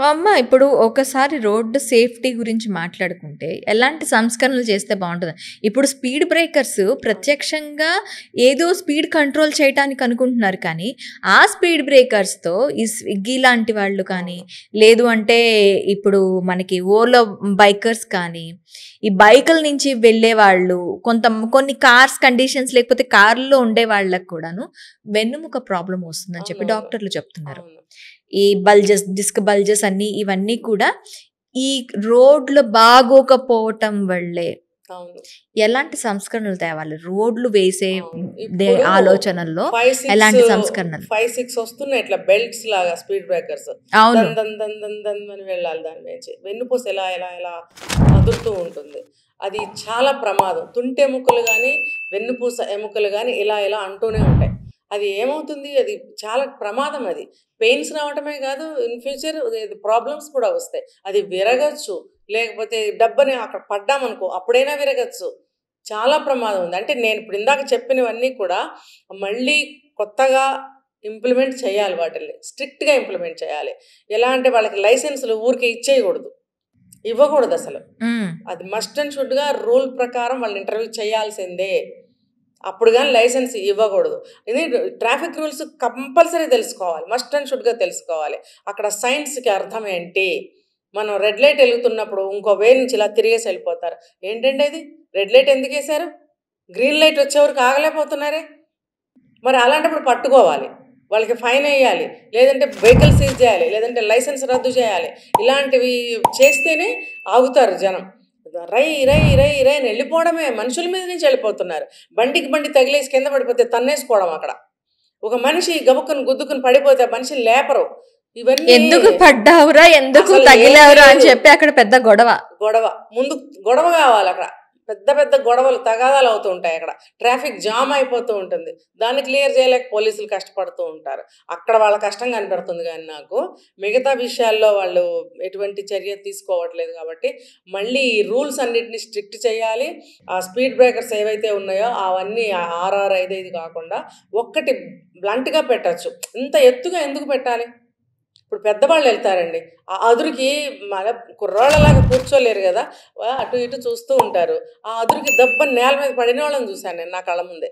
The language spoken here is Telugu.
అమ్మ ఇప్పుడు ఒకసారి రోడ్డు సేఫ్టీ గురించి మాట్లాడుకుంటే ఎలాంటి సంస్కరణలు చేస్తే బాగుంటుంది? ఇప్పుడు స్పీడ్ బ్రేకర్స్ ప్రత్యక్షంగా ఏదో స్పీడ్ కంట్రోల్ చేయటానికి అనుకుంటున్నారు కానీ, ఆ స్పీడ్ బ్రేకర్స్‌తో ఈ స్విగ్గీ లాంటి వాళ్ళు కానీ, లేదు అంటే ఇప్పుడు మనకి ఓలో బైకర్స్ కానీ, ఈ బైకుల నుంచి వెళ్ళేవాళ్ళు కొన్ని కార్స్ కండిషన్స్ లేకపోతే కార్‌లో ఉండే వాళ్ళకి కూడాను వెన్నెముక ప్రాబ్లమ్ వస్తుందని చెప్పి అవునవును. డాక్టర్లు చెప్తున్నారు. అవును. ఈ బల్జెస్, డిస్క్ బల్జెస్ ఇవన్నీ కూడా ఈ రోడ్లు బాగోకపోవటం వల్లే. అవును. ఎలాంటి సంస్కరణలు తేవాలి? రోడ్లు వేసే అవును. ఇప్పుడు ఆలోచనల్లో 5, 6 ఎలాంటి సంస్కరణలు? 5, 6 వస్తున్నాయి ఇట్లా బెల్ట్స్ లాగా స్పీడ్ బ్రేకర్స్. అవును. దన్ దన్ దన్ దన్ దన్ అని వెళ్ళాలి దాని నుంచి. వెన్నుపూస ఎలా ఎలా ఎలా అదురుతూ ఉంటుంది. అది చాలా ప్రమాదం. తుంటెముకలు గానీ, వెన్నుపూస ఎముకలు గానీ ఇలా ఇలా అంటూనే ఉంటాయి. అది ఏమవుతుంది? అది చాలా ప్రమాదం అది. పెయిన్స్ రావటమే కాదు, ఇన్ ఫ్యూచర్ ప్రాబ్లమ్స్ కూడా వస్తాయి. అది విరగొచ్చు. లేకపోతే డబ్బని అక్కడ పడ్డామనుకో అప్పుడైనా విరగొచ్చు. చాలా ప్రమాదం ఉంది. అంటే నేను ఇప్పుడు ఇందాక చెప్పినవన్నీ కూడా మళ్ళీ కొత్తగా ఇంప్లిమెంట్ చేయాలి వాటిల్ని. స్ట్రిక్ట్‌గా ఇంప్లిమెంట్ చేయాలి. ఎలా అంటే వాళ్ళకి లైసెన్సులు ఊరికే ఇచ్చేయకూడదు. ఇవ్వకూడదసలు. హ్మ్. అది మస్ట్ అండ్ షుడ్‌గా రూల్ ప్రకారం వాళ్ళు ఇంటర్వ్యూ చేయాల్సిందే. అప్పుడు గాని లైసెన్స్ ఇవ్వకూడదు. ఇది ట్రాఫిక్ రూల్స్ కంపల్సరీ తెలుసుకోవాలి. మస్ట్ అండ్ షుడ్‌గా తెలుసుకోవాలి. అక్కడ సైన్స్‌కి అర్థం ఏంటి? మనం రెడ్ లైట్ ఎలుగుతున్నప్పుడు ఇంకో వే నుంచి ఇలా తిరిగేసి వెళ్ళిపోతారు. ఏంటండి అది? రెడ్ లైట్ ఎందుకేశారు? గ్రీన్ లైట్ వచ్చే వరకు ఆగలేకపోతున్నారే? మరి అలాంటప్పుడు పట్టుకోవాలి. వాళ్ళకి ఫైన్ ఎయ్యాలి. లేదంటే వెహికల్ సీజ్ చేయాలి. లేదంటే లైసెన్స్ రద్దు చేయాలి. ఇలాంటివి చేస్తేనే ఆగుతారు జనం. రై రై రై రై అని వెళ్ళిపోవడమే. మనుషుల మీద నుంచి వెళ్ళిపోతున్నారు. బండికి బండి తగిలేసి కింద పడిపోతే తన్నేసుకోవడం అక్కడ. ఒక మనిషి గబుక్కున గుద్దుకుని పడిపోతే ఆ మనిషిని లేపరు. ఇవన్నీ ఎందుకు పడ్డావురా? ఎందుకు అసలు ఏం తగిలావురా? అని లేదు. చెప్పి అక్కడ పెద్ద గొడవ. ముందు గొడవ కావాలి అక్కడ. పెద్ద పెద్ద గొడవలు, తగాదాలు అవుతూ ఉంటాయి అక్కడ. ట్రాఫిక్ జామ్ అయిపోతూ ఉంటుంది. దాన్ని క్లియర్ చేయలేక పోలీసులు కష్టపడుతూ ఉంటారు. అక్కడ వాళ్ళ కష్టం కనపడుతుంది గానీ నాకు, మిగతా విషయాల్లో వాళ్ళు ఎటువంటి చర్య తీసుకోవట్లేదు కాబట్టి, మళ్ళీ ఈ రూల్స్ అన్నిటిని స్ట్రిక్ట్ చేయాలి. ఆ స్పీడ్ బ్రేకర్స్ ఏవైతే ఉన్నాయో అవన్నీ 6, 6, 5, 5 కాకుండా ఒక్కటి బ్లంట్‌గా పెట్టొచ్చు. ఇంత ఎత్తుగా ఎందుకు పెట్టాలి? ఇప్పుడు పెద్దవాళ్ళు వెళ్తారండి. ఆ అదురుకి మన కుర్రోళ్ళలాగా కూర్చోలేరు గదా! అటు ఇటు చూస్తూ ఉంటారు. ఆ అదురుకి దెబ్బని నేల మీద పడిన వాళ్ళని చూశాను నేను నా కళ్ళ ముందే.